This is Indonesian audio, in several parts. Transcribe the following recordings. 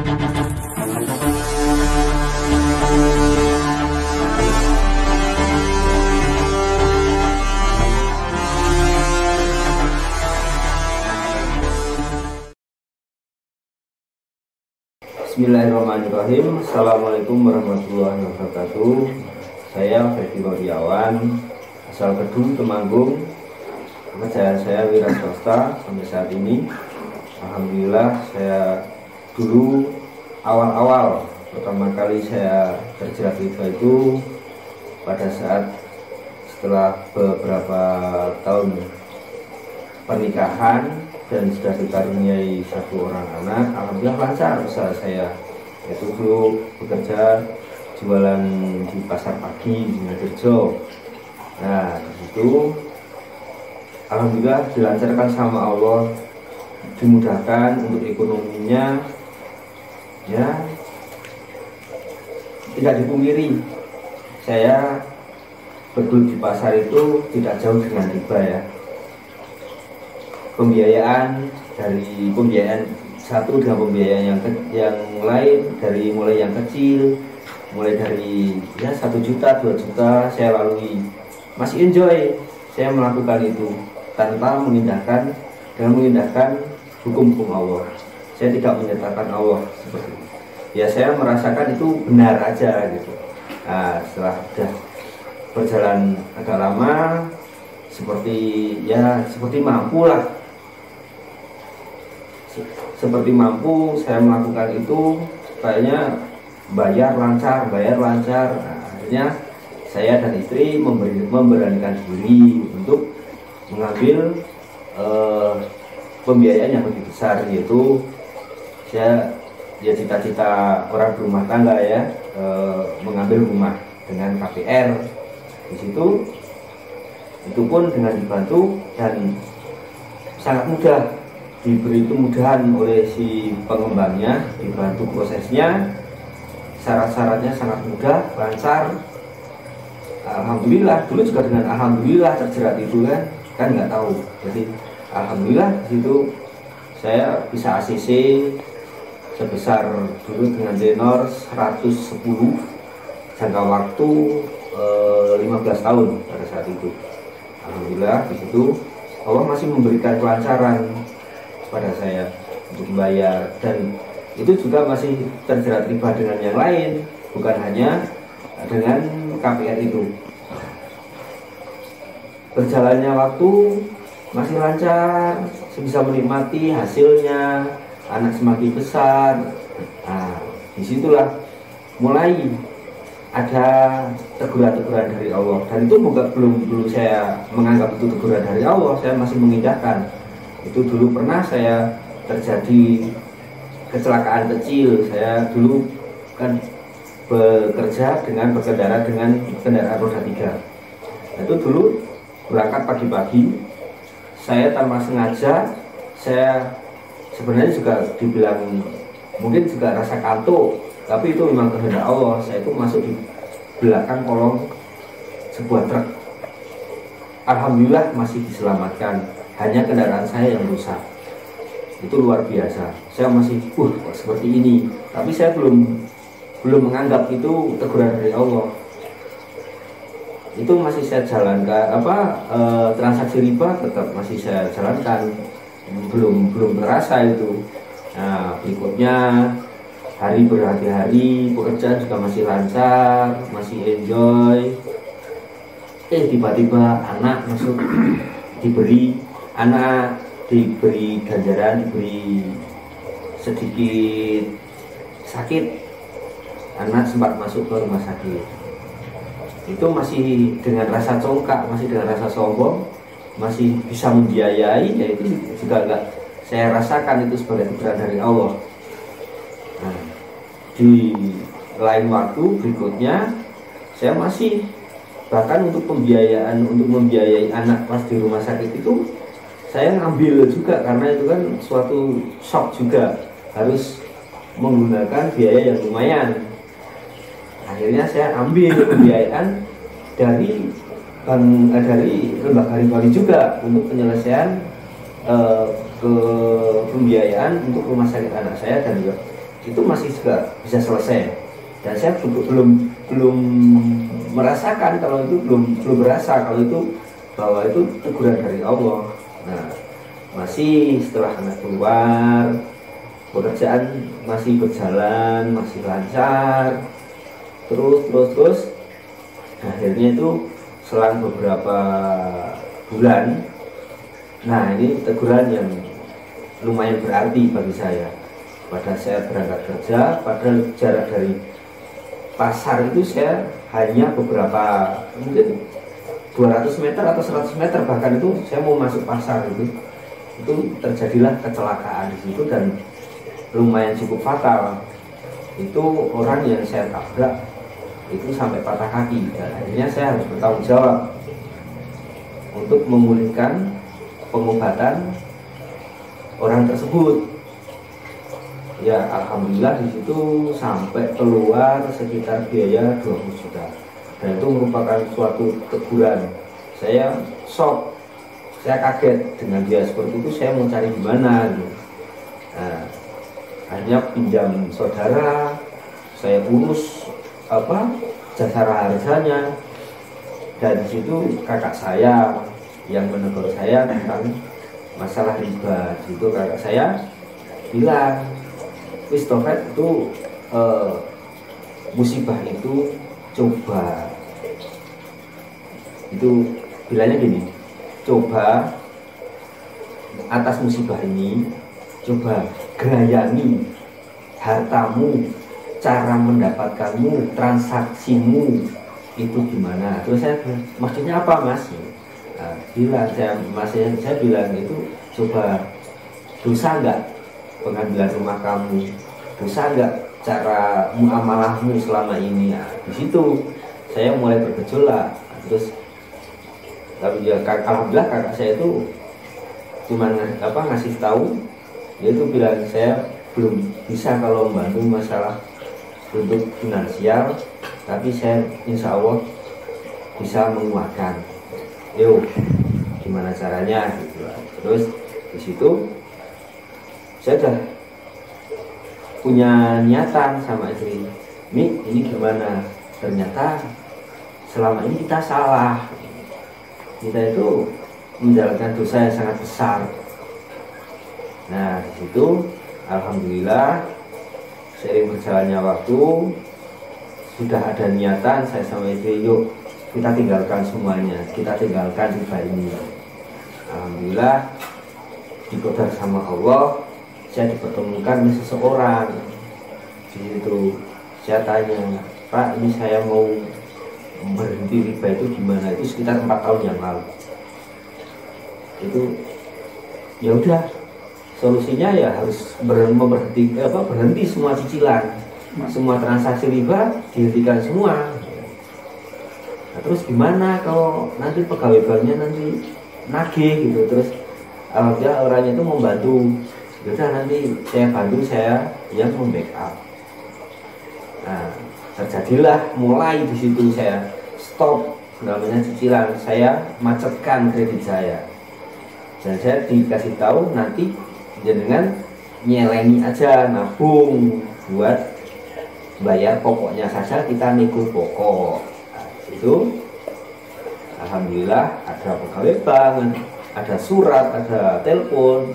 Bismillahirrahmanirrahim. Assalamualaikum warahmatullahi wabarakatuh. Saya Fedi Wadiawan, asal Kedung, Temanggung. Pekerjaan saya wira swasta sampai saat ini. Alhamdulillah, saya dulu awal-awal pertama kali saya terjerat riba itu pada saat setelah beberapa tahun pernikahan dan sudah dikaruniai satu orang anak. Alhamdulillah lancar usaha saya, yaitu dulu bekerja jualan di pasar pagi di Ngadirejo. Nah, di situ alhamdulillah dilancarkan sama Allah, dimudahkan untuk ekonominya. Ya, tidak dipungkiri, saya bergelut di pasar itu tidak jauh dengan riba ya. Pembiayaan satu dengan pembiayaan yang lain, dari mulai yang kecil, mulai dari ya 1 juta, 2 juta saya lalui, masih enjoy saya melakukan itu tanpa mengindahkan hukum Allah. Saya tidak menyertakan Allah seperti itu. Ya, saya merasakan itu benar aja gitu. Nah, setelah sudah berjalan agak lama, seperti mampu saya melakukan itu, kayaknya bayar lancar. Nah, akhirnya saya dan istri memberanikan diri untuk mengambil pembiayaan yang lebih besar, yaitu saya ya cita-cita orang berumah tangga ya, mengambil rumah dengan KPR. Di situ itu pun dengan dibantu dan sangat mudah, diberi kemudahan oleh si pengembangnya, dibantu prosesnya, syarat-syaratnya sangat mudah, lancar. Alhamdulillah, dulu juga dengan alhamdulillah terjerat itu kan nggak tahu. Jadi alhamdulillah di situ saya bisa ACC sebesar dulu dengan tenor 110, jangka waktu 15 tahun pada saat itu. Alhamdulillah di situ Allah masih memberikan kelancaran pada saya untuk membayar, dan itu juga masih terjerat riba dengan yang lain, bukan hanya dengan KPR itu. Berjalannya waktu masih lancar, bisa menikmati hasilnya, anak semakin besar. Nah, disitulah mulai ada teguran-teguran dari Allah, dan itu belum saya menganggap itu teguran dari Allah, saya masih mengindahkan. Itu dulu pernah saya terjadi kecelakaan kecil. Saya dulu kan berkendara dengan kendaraan roda 3. Itu dulu berangkat pagi-pagi, saya tanpa sengaja, saya sebenarnya juga dibilang mungkin juga rasa kantuk, tapi itu memang kehendak Allah. Saya itu masuk di belakang kolong sebuah truk. Alhamdulillah masih diselamatkan, hanya kendaraan saya yang rusak. Itu luar biasa. Saya masih kok seperti ini, tapi saya belum menganggap itu teguran dari Allah. Itu masih saya jalankan, transaksi riba tetap masih saya jalankan, belum terasa itu. Nah, berikutnya hari berhari-hari pekerjaan juga masih lancar, masih enjoy. Tiba-tiba anak masuk, diberi ganjaran, diberi sedikit sakit. Anak sempat masuk ke rumah sakit. Itu masih dengan rasa congkak, masih dengan rasa sombong, masih bisa membiayai, ya itu juga enggak saya rasakan itu sebagai teguran dari Allah. Nah, di lain waktu berikutnya saya masih, bahkan untuk membiayai anak pas di rumah sakit itu saya ngambil juga, karena itu kan suatu shock juga, harus menggunakan biaya yang lumayan. Akhirnya saya ambil pembiayaan dari lembaga ribawi juga untuk penyelesaian ke pembiayaan untuk rumah sakit anak saya, dan juga itu masih juga bisa selesai. Dan saya belum merasakan kalau itu belum berasa kalau itu bahwa itu teguran dari Allah. Nah, masih setelah anak keluar, pekerjaan masih berjalan, masih lancar, terus akhirnya itu selang beberapa bulan, nah ini teguran yang lumayan berarti bagi saya. Pada saya berangkat kerja, padahal jarak dari pasar itu saya hanya beberapa, mungkin 200 meter atau 100 meter, bahkan itu saya mau masuk pasar itu terjadilah kecelakaan di situ dan lumayan cukup fatal. Itu orang yang saya tabrak itu sampai patah kaki, dan akhirnya saya harus bertanggung jawab untuk memulihkan pengobatan orang tersebut. Ya alhamdulillah di situ sampai keluar sekitar biaya 20 juta, dan itu merupakan suatu teguran. Saya shock, saya kaget dengan dia seperti itu. Saya mau cari di mana gitu. Nah, hanya pinjam saudara, saya urus jasara harganya, dan di situ kakak saya yang menegur saya tentang masalah riba. Itu kakak saya bilang, Christopher itu musibah itu coba, itu bilangnya gini, coba atas musibah ini coba gerayangi hartamu, cara mendapatkanmu, transaksimu itu gimana. Terus saya bilang, maksudnya apa mas? Nah, saya bilang itu coba dosa enggak pengambilan rumah kamu, dosa enggak cara muamalahmu selama ini. Nah, di situ saya mulai bergejolak. Terus tapi ya alhamdulillah kakak saya itu cuma ngasih tahu, dia itu bilang saya belum bisa kalau membantu masalah untuk finansial, tapi saya insya Allah bisa menguatkan. Yuk, gimana caranya gitu. Terus di situ saya udah punya niatan sama istri, ini gimana? Ternyata selama ini kita salah, kita itu menjalankan dosa yang sangat besar. Nah di situ alhamdulillah seiring berjalannya waktu sudah ada niatan saya sama istri, yuk kita tinggalkan semuanya, kita tinggalkan riba ini. Alhamdulillah dikodar sama Allah, saya dipertemukan dengan seseorang. Di situ saya tanya, Pak, ini saya mau berhenti riba itu gimana? Itu sekitar 4 tahun yang lalu. Itu ya udah, solusinya ya harus berhenti semua cicilan, semua transaksi riba dihentikan semua. Nah, terus gimana kalau nanti pegawai banknya nanti nagih gitu? Terus alhamdulillah orangnya itu membantu. Yaudah nanti saya bantu, saya yang membackup. Nah terjadilah mulai di situ saya stop namanya cicilan, saya macetkan kredit saya, dan saya dikasih tahu nanti jangan nyelengi aja, nabung buat bayar pokoknya saja, kita nego pokok. Nah, itu alhamdulillah ada pegawai bank, ada surat, ada telepon,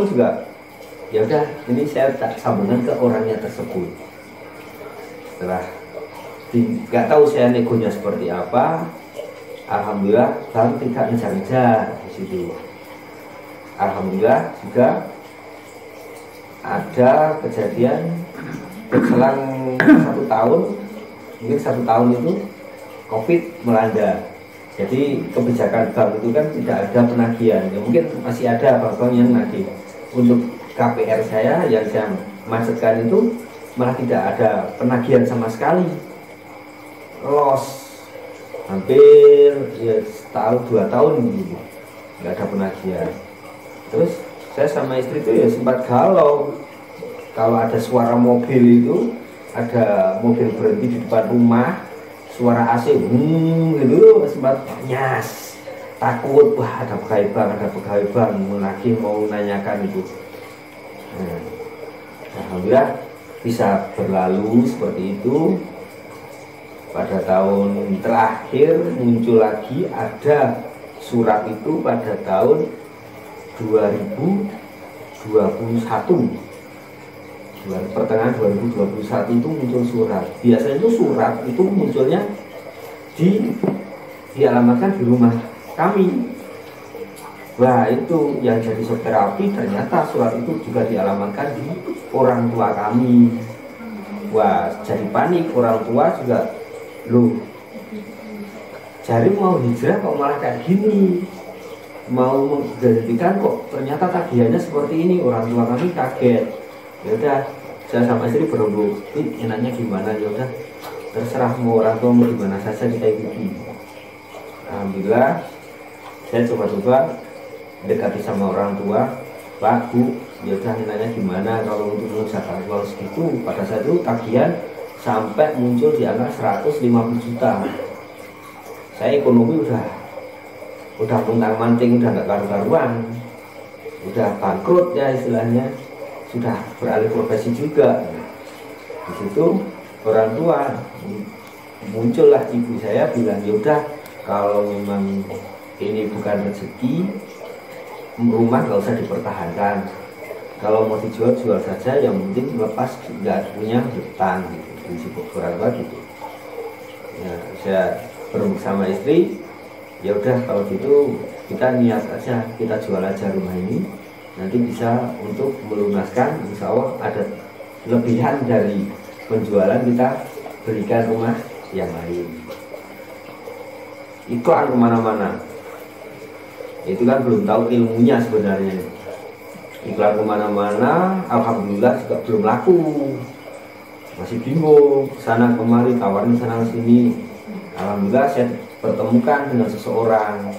juga. Ya udah, ini saya tak sambungkan ke orangnya tersebut. Setelah nggak tahu saya negonya seperti apa, alhamdulillah bank tidak ngejar-ngejar di situ. Alhamdulillah juga ada kejadian berselang 1 tahun, mungkin 1 tahun itu COVID melanda. Jadi kebijakan bank itu kan tidak ada penagihan. Ya, mungkin masih ada bank-bank yang nagih. Untuk KPR saya yang saya macetkan itu malah tidak ada penagihan sama sekali. Loss hampir ya 1-2 tahun gitu, nggak ada penagihan. Terus saya sama istri itu ya sempat galau kalau ada suara mobil itu, ada mobil berhenti di depan rumah, suara AC gitu, sempat nyas, takut, wah ada pegawai bank menagih, mau nanyakan itu. Nah, alhamdulillah bisa berlalu seperti itu. Pada tahun terakhir muncul lagi ada surat itu pada tahun 2021, pertengahan 2021 itu muncul surat. Biasanya itu surat itu munculnya dialamatkan di rumah kami. Wah, itu yang jadi shock terapi, ternyata surat itu juga dialamatkan di orang tua kami. Wah, jadi panik, orang tua juga, loh, cari mau hijrah kok malah kayak gini, mau menggantikan kok ternyata tagihannya seperti ini. Orang tua kami kaget. Ya udah, saya sama istri berebut, enaknya gimana? Ya udah, terserah mau orang tua mau gimana saja kita ikuti. Alhamdulillah saya coba-coba dekati sama orang tua. Pak, Bu, ya udah enaknya gimana kalau untuk mengusahakan uang segitu. Pada saat itu tagihan sampai muncul di angka 150 juta. Saya ekonomi udah puntang-manting, udah nggak karu-karuan, udah bangkrut ya istilahnya, sudah beralih profesi juga. Di situ orang tua muncullah ibu saya bilang, yaudah kalau memang ini bukan rezeki, rumah nggak usah dipertahankan, kalau mau dijual jual saja, yang penting lepas nggak punya hutang gitu. Prinsip orang tua gitu. Ya, saya berembuk sama istri, ya udah kalau gitu kita niat aja, kita jual aja rumah ini, nanti bisa untuk melunaskan, insya Allah ada lebihan dari penjualan kita berikan rumah yang lain. Iklan kemana-mana, itu kan belum tahu ilmunya sebenarnya. Iklan kemana-mana, alhamdulillah juga belum laku, masih bingung, sana kemari tawarin sana sini. Alhamdulillah saya pertemukan dengan seseorang,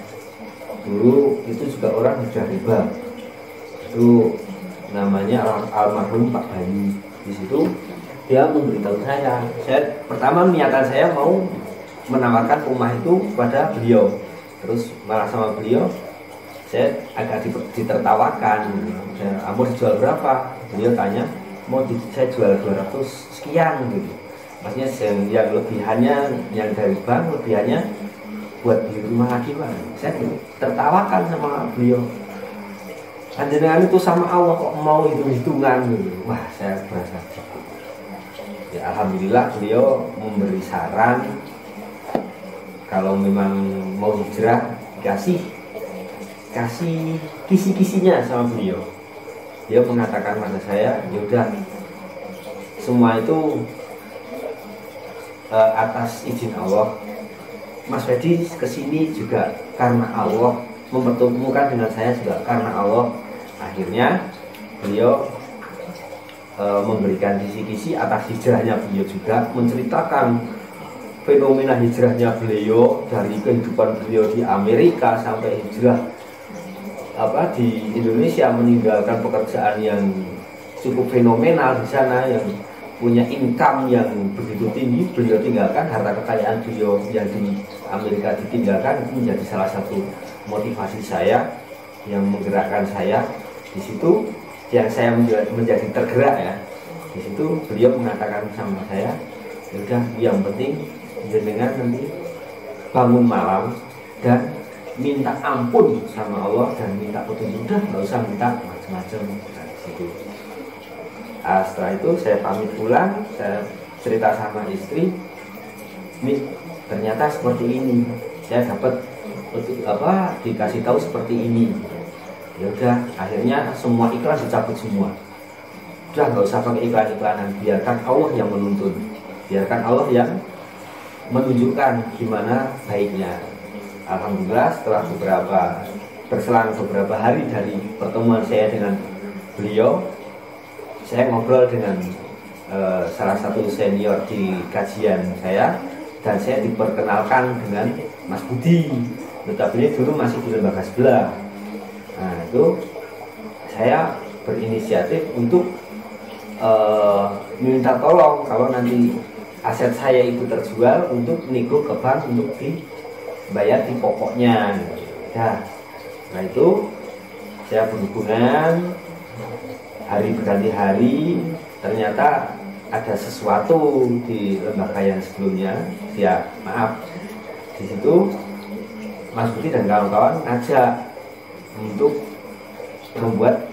dulu itu juga orang sudah riba, itu namanya almarhum Pak Bayu. Di situ dia memberitahu saya pertama niatan saya mau menawarkan rumah itu pada beliau, terus malah sama beliau saya agak ditertawakan. Mau dijual berapa? Beliau tanya, saya jual 200 sekian gitu. Maksudnya yang lebihannya, yang dari bank lebihannya buat beli rumah lagi Pak. Saya tertawakan sama beliau. Panjenengan itu sama Allah kok mau hitung-hitungan gitu. Wah, saya berasa gitu. Ya alhamdulillah beliau memberi saran kalau memang mau hijrah kasih kisi-kisinya sama beliau. Dia mengatakan pada saya, ya udah semua itu atas izin Allah. Mas Fedi kesini juga karena Allah, mempertemukan dengan saya juga karena Allah. Akhirnya beliau memberikan kisi-kisi atas hijrahnya beliau juga, menceritakan fenomena hijrahnya beliau dari kehidupan beliau di Amerika sampai hijrah di Indonesia, meninggalkan pekerjaan yang cukup fenomenal di sana, yang punya income yang begitu tinggi, beliau tinggalkan, harta kekayaan beliau yang di Amerika ditinggalkan. Itu menjadi salah satu motivasi saya yang menggerakkan saya. Di situ yang saya menjadi tergerak ya. Di situ beliau mengatakan sama saya, ya udah yang penting jenengan nanti bangun malam dan minta ampun sama Allah dan minta petunjuk, udah nggak usah minta macam-macam. Nah, di situ. Setelah itu saya pamit pulang, saya cerita sama istri, nih ternyata seperti ini, saya dapat dikasih tahu seperti ini. Ya udah, akhirnya semua iklan dicabut semua. Udah nggak usah pakai iklan-iklanan, biarkan Allah yang menuntun, biarkan Allah yang menunjukkan gimana baiknya. Alhamdulillah setelah berselang beberapa hari dari pertemuan saya dengan beliau, saya ngobrol dengan salah satu senior di kajian saya, dan saya diperkenalkan dengan Mas Budi. Tetapi dulu masih di lembaga sebelah. Nah itu saya berinisiatif untuk minta tolong kalau nanti aset saya itu terjual untuk nego ke bank untuk dibayar di pokoknya. Nah itu saya berhubungan hari berganti hari, ternyata ada sesuatu di lembaga yang sebelumnya. Ya maaf, di situ Mas Budi dan kawan-kawan ngajak untuk membuat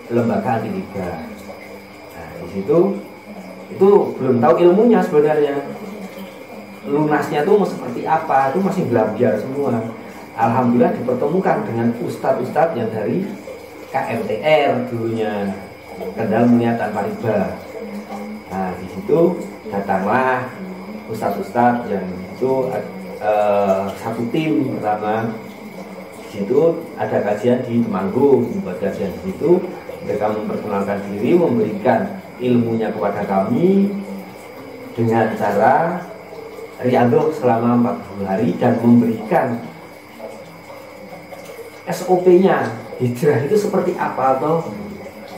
lembaga anti riba. Nah, di situ itu belum tahu ilmunya sebenarnya, lunasnya itu seperti apa, itu masih belajar semua. Alhamdulillah dipertemukan dengan ustadz-ustadz yang dari KMTR dulunya, Kendal Mulia Tanpa Riba. Nah, di situ datanglah ustadz-ustadz yang itu satu tim pertama. Di situ ada kajian di Temanggung, membuat kajian di situ. Mereka memperkenalkan diri, memberikan ilmunya kepada kami dengan cara riyadhah selama 40 hari dan memberikan SOP-nya. Hijrah itu seperti apa, atau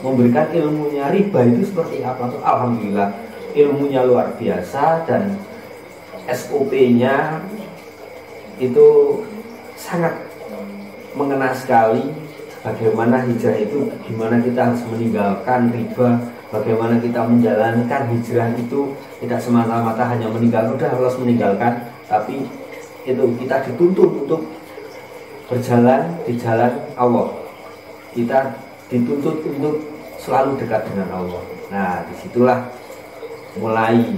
memberikan ilmunya riba itu seperti apa tuh. Alhamdulillah ilmunya luar biasa dan SOP-nya itu sangat mengena sekali. Bagaimana hijrah itu, gimana kita harus meninggalkan riba, bagaimana kita menjalankan hijrah itu tidak semata-mata hanya meninggalkan, udah harus meninggalkan, tapi itu kita dituntut untuk berjalan di jalan Allah. Kita dituntut untuk selalu dekat dengan Allah. Nah, disitulah mulai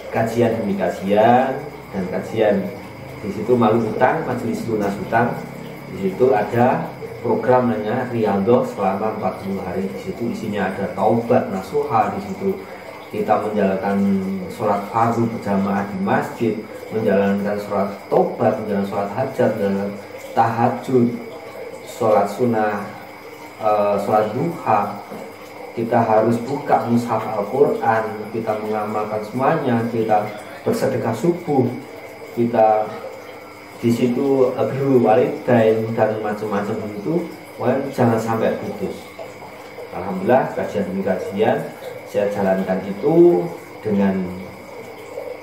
kajian demi kajian dan kajian. Di situ malu hutang, majelis lunas hutang. Di situ ada program namanya riyadhah selama 40 hari. Di situ isinya ada taubat nasuha. Di situ kita menjalankan sholat fardu berjamaah di masjid, menjalankan sholat taubat, menjalankan sholat hajat, menjalankan tahajud, sholat sunnah, sholat duha. Kita harus buka mushaf Al-Quran, kita mengamalkan semuanya, kita bersedekah subuh, kita di situ birrul walidain dan macam-macam itu, jangan sampai putus. Alhamdulillah kajian demi kajian saya jalankan itu dengan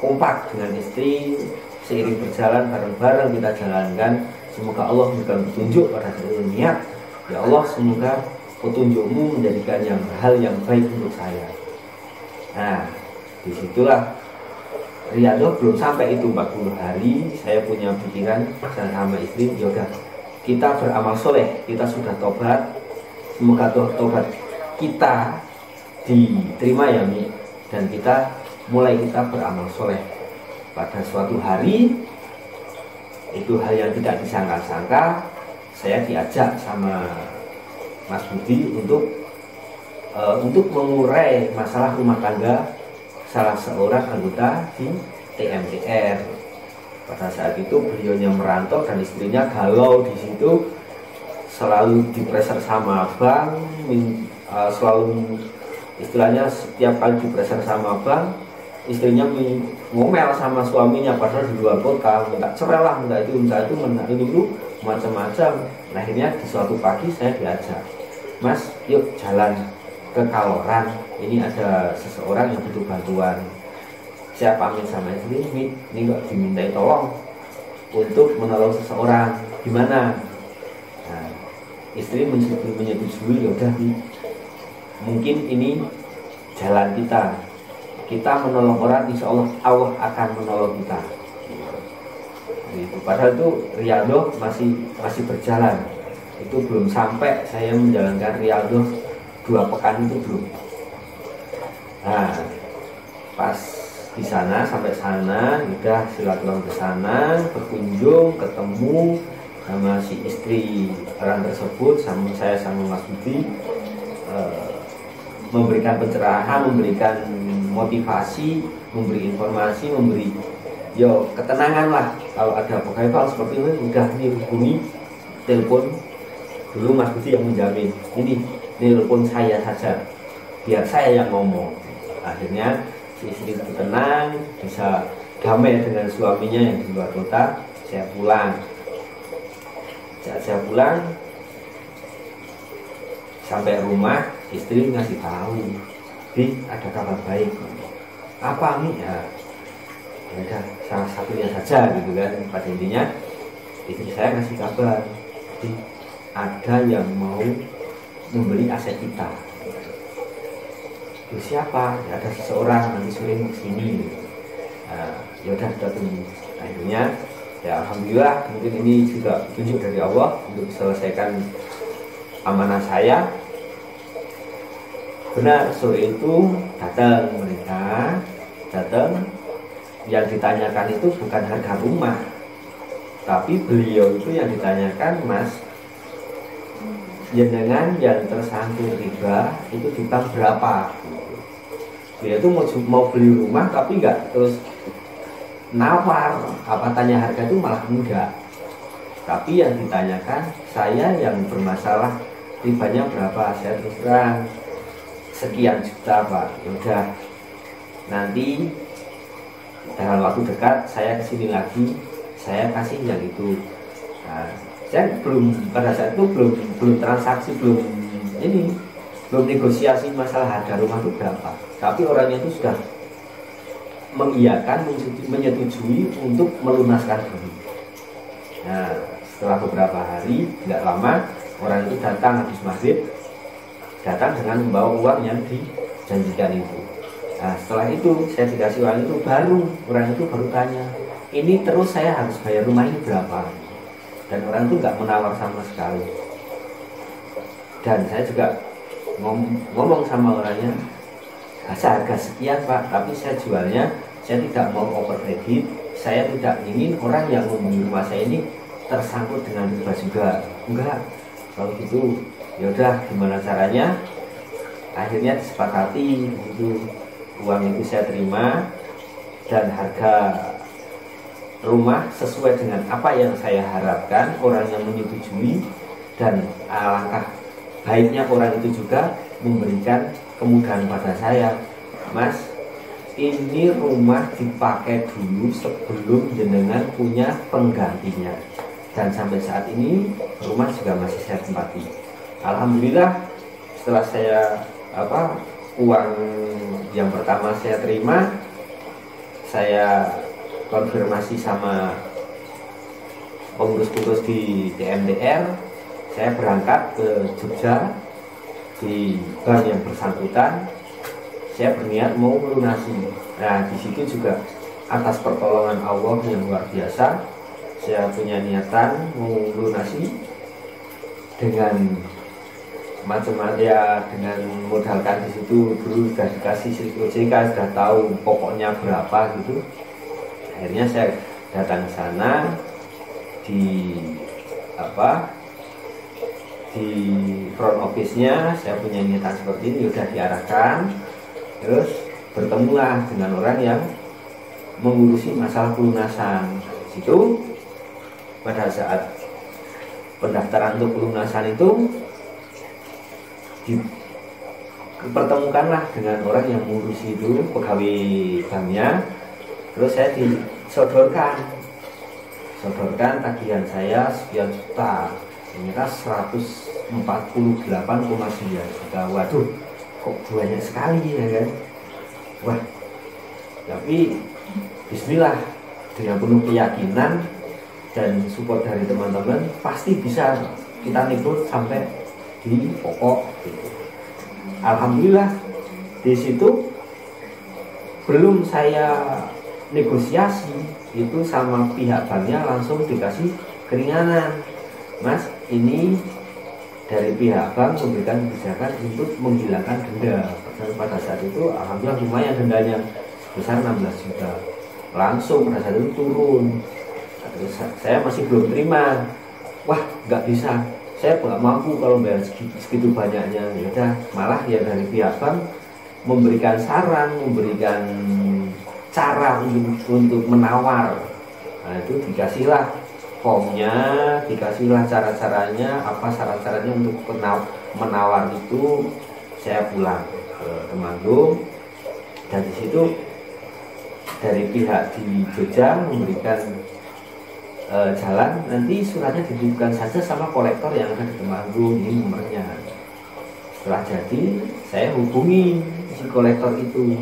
kompak dengan istri, seiring berjalan bareng-bareng kita jalankan. Semoga Allah memberikan petunjuk pada niat. Ya Allah, semoga petunjukmu menjadikan hal yang baik untuk saya. Nah, disitulah riyadhah belum sampai itu 40 hari. Saya punya pikiran sama istri, yaudah kita beramal soleh. Kita sudah tobat, semoga tobat kita diterima ya Mi. Dan kita mulai beramal soleh. Pada suatu hari, itu hal yang tidak disangka-sangka, saya diajak sama Mas Budi untuk mengurai masalah rumah tangga salah seorang anggota di TMTR. Pada saat itu beliaunya merantau dan istrinya galau di situ, selalu dipreser sama bank, selalu istilahnya setiap kali dipreser sama bank, istrinya ngomel sama suaminya padahal di luar kota, minta cerai lah, minta itu, minta itu macam-macam. Akhirnya di suatu pagi saya diajak, Mas, yuk jalan ke Kaloran, ini ada seseorang yang butuh bantuan. Saya pamit sama istri, ini kok dimintai tolong untuk menolong seseorang, gimana? Nah, istri menyetujui, yaudah mungkin ini jalan kita menolong orang, insya Allah Allah akan menolong kita. Gitu. Padahal itu riyadhah masih berjalan, itu belum sampai saya menjalankan riyadhah 2 pekan itu belum. Nah, pas di sana, sampai sana, udah silaturahmi ke sana, berkunjung, ketemu sama si istri orang tersebut, sama saya sama Mas Budi, memberikan pencerahan, memberikan motivasi, memberi informasi, memberi ketenangan lah. Kalau ada apa-apa seperti ini, udah hubungi, telepon dulu Mas Budi yang menjamin. Ini telepon saya saja, biar saya yang ngomong. Akhirnya si istri itu tenang, bisa damai dengan suaminya yang di luar kota. Saya pulang. Saat saya pulang, sampai rumah, istri ngasih tahu, Bi, ada kabar baik. Apa nih? Ya udah, salah satunya saja gitu kan. Pada intinya istri saya ngasih kabar, Bi, ada yang mau membeli aset kita. Itu siapa? Ya, ada seseorang nanti sore mau kesini. Nah, ya udah kita tunggu. Akhirnya ya alhamdulillah, mungkin ini juga tunjuk dari Allah untuk selesaikan amanah saya. Benar, sore itu datang mereka, yang ditanyakan itu bukan harga rumah, tapi beliau itu yang ditanyakan, Mas, jenengan yang tersangkut riba itu di bank berapa? Dia itu mau beli rumah tapi nggak terus nawar, apa tanya harga itu malah enggak. Tapi yang ditanyakan, saya yang bermasalah ribanya berapa? Saya terus terang sekian juta Pak. Yaudah, nanti dalam waktu dekat saya kesini lagi, saya kasih yang itu. Nah, saya pada saat itu belum transaksi, belum negosiasi masalah harga rumah itu berapa. Tapi orangnya itu sudah mengiyakan, menyetujui untuk melunaskan dulu. Nah, setelah beberapa hari, nggak lama, orang itu datang habis maghrib, datang dengan membawa uang yang dijanjikan itu. Nah, setelah itu saya dikasih uang itu, orang itu baru tanya, ini terus saya harus bayar rumah ini berapa? Dan orang itu nggak menawar sama sekali. Dan saya juga ngomong sama orangnya, harga sekian Pak, tapi saya jualnya, saya tidak mau over kredit, saya tidak ingin orang yang membeli rumah saya ini tersangkut dengan riba juga. Enggak, kalau gitu yaudah gimana caranya. Akhirnya disepakati itu, uang itu saya terima dan harga rumah sesuai dengan apa yang saya harapkan, orang yang menyetujui. Dan alangkah baiknya orang itu juga memberikan kemudahan pada saya, Mas, ini rumah dipakai dulu sebelum jenengan punya penggantinya, dan sampai saat ini rumah juga masih saya tempati. Alhamdulillah, setelah saya uang yang pertama saya terima, saya konfirmasi sama pengurus-pengurus di TMDR, saya berangkat ke Jogja di bank yang bersangkutan, saya berniat mau melunasi. Nah, di situ juga atas pertolongan Allah yang luar biasa, saya punya niatan mau melunasi dengan macam-macam ya, dengan modalkan di situ dulu sudah dikasih OJK, sudah tahu pokoknya berapa gitu. Akhirnya saya datang ke sana di front office-nya, saya punya niatan seperti ini, udah diarahkan, terus bertemulah dengan orang yang mengurusi masalah pelunasan. Situ pada saat pendaftaran untuk pelunasan itu dipertemukanlah dengan orang yang mengurusi itu, pegawai banknya. Terus saya disodorkan tagihan saya sekian juta, ternyata 148,9 juta. Waduh, kok banyak sekali ya kan. Wah, tapi bismillah, dengan penuh keyakinan dan support dari teman-teman pasti bisa kita nego sampai di pokok gitu. Alhamdulillah, di situ belum saya negosiasi itu sama pihak banknya, langsung dikasih keringanan, Mas, ini dari pihak bank memberikan kebijakan untuk menghilangkan denda. Dan pada saat itu alhamdulillah lumayan dendanya, sebesar 16 juta. Langsung pada saat itu turun. Terus saya masih belum terima, wah nggak bisa, saya nggak mampu kalau bayar segitu banyaknya. Ya udah, malah ya dari pihak bank memberikan saran, memberikan cara untuk menawar. Nah, itu dikasihlah formnya, dikasihlah cara-caranya, apa syarat-syaratnya untuk menawar itu. Saya pulang ke Temanggung, dan di situ dari pihak di Jogja memberikan jalan, nanti suratnya dititipkan saja sama kolektor yang ada di Temanggung, ini nomornya. Setelah jadi, saya hubungi si kolektor itu,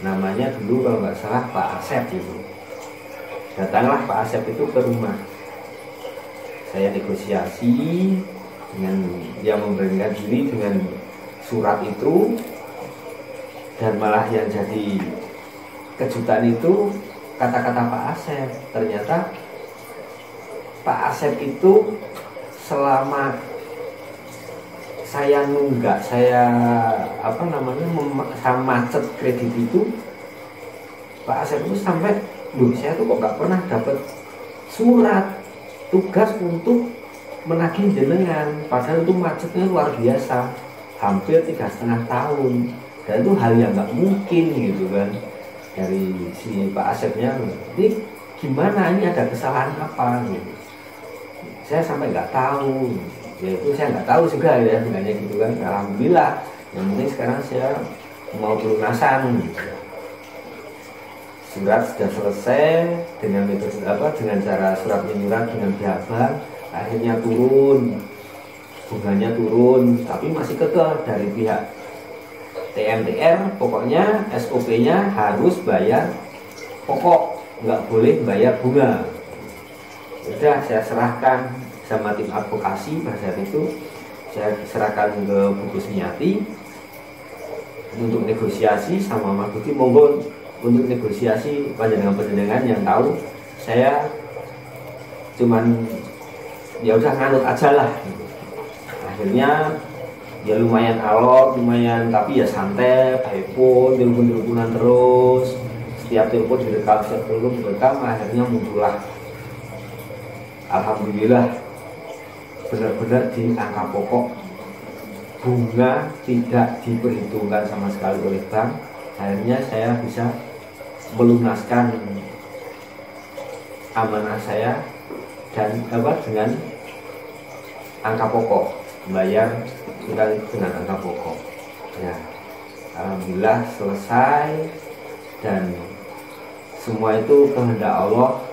namanya dulu kalau nggak salah Pak Asep itu. Datanglah Pak Asep itu ke rumah, saya negosiasi, dengan dia memberanikan diri dengan surat itu. Dan malah yang jadi kejutan itu kata-kata Pak Asep. Ternyata Pak Asep itu selama saya nunggak, saya saya macet kredit itu, Pak Asep itu sampai, loh saya tuh kok nggak pernah dapat surat tugas untuk menagih jenengan, padahal itu macetnya luar biasa, hampir 3,5 tahun, dan itu hal yang nggak mungkin gitu kan. Dari si Pak Asepnya, ini gimana, ini ada kesalahan apa gitu. Saya sampai nggak tahu, yaitu saya nggak tahu juga ya sebenarnya gitu kan. Alhamdulillah, yang penting sekarang saya mau pelunasan gitu. Surat sudah selesai dengan metode dengan cara surat menyurat dengan pihak bank, akhirnya turun, bunganya turun, tapi masih kekeh dari pihak TMTR, pokoknya SOP-nya harus bayar pokok, nggak boleh bayar bunga. Sudah saya serahkan sama tim advokasi pada saat itu, saya serahkan ke Bu Kusmiati untuk negosiasi sama Mas Budi, monggo untuk negosiasi panjenengan yang tahu saya cuman ya udah nganut aja lah gitu. Akhirnya ya lumayan alot, lumayan, tapi ya santai, telepon-teleponan terus, setiap telepon direkam, akhirnya muncullah, alhamdulillah, benar-benar di angka pokok, bunga tidak diperhitungkan sama sekali oleh bank. Akhirnya saya bisa melunaskan amanah saya dan dengan angka pokok, bayar dengan angka pokok. Ya, alhamdulillah selesai, dan semua itu kehendak Allah.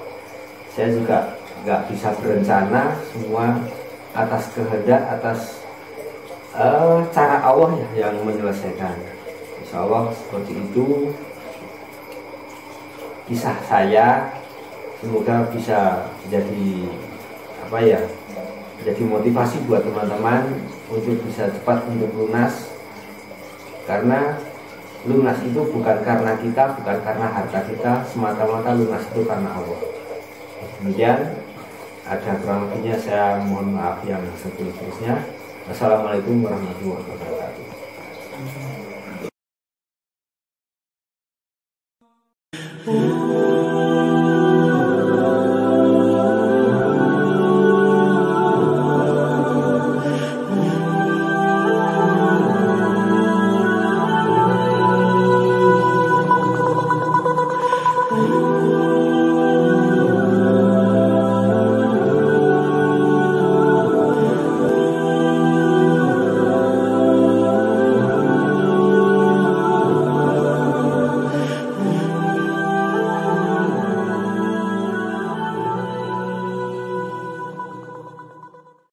Saya juga nggak bisa berencana, semua atas kehendak, atas cara Allah ya yang menyelesaikan. Insya Allah seperti itu kisah saya. Semoga bisa jadi jadi motivasi buat teman-teman untuk bisa cepat untuk lunas, karena lunas itu bukan karena kita, bukan karena harta kita, semata-mata lunas itu karena Allah. Kemudian ada kurang lebihnya saya mohon maaf yang seterusnya. Assalamualaikum warahmatullahi wabarakatuh.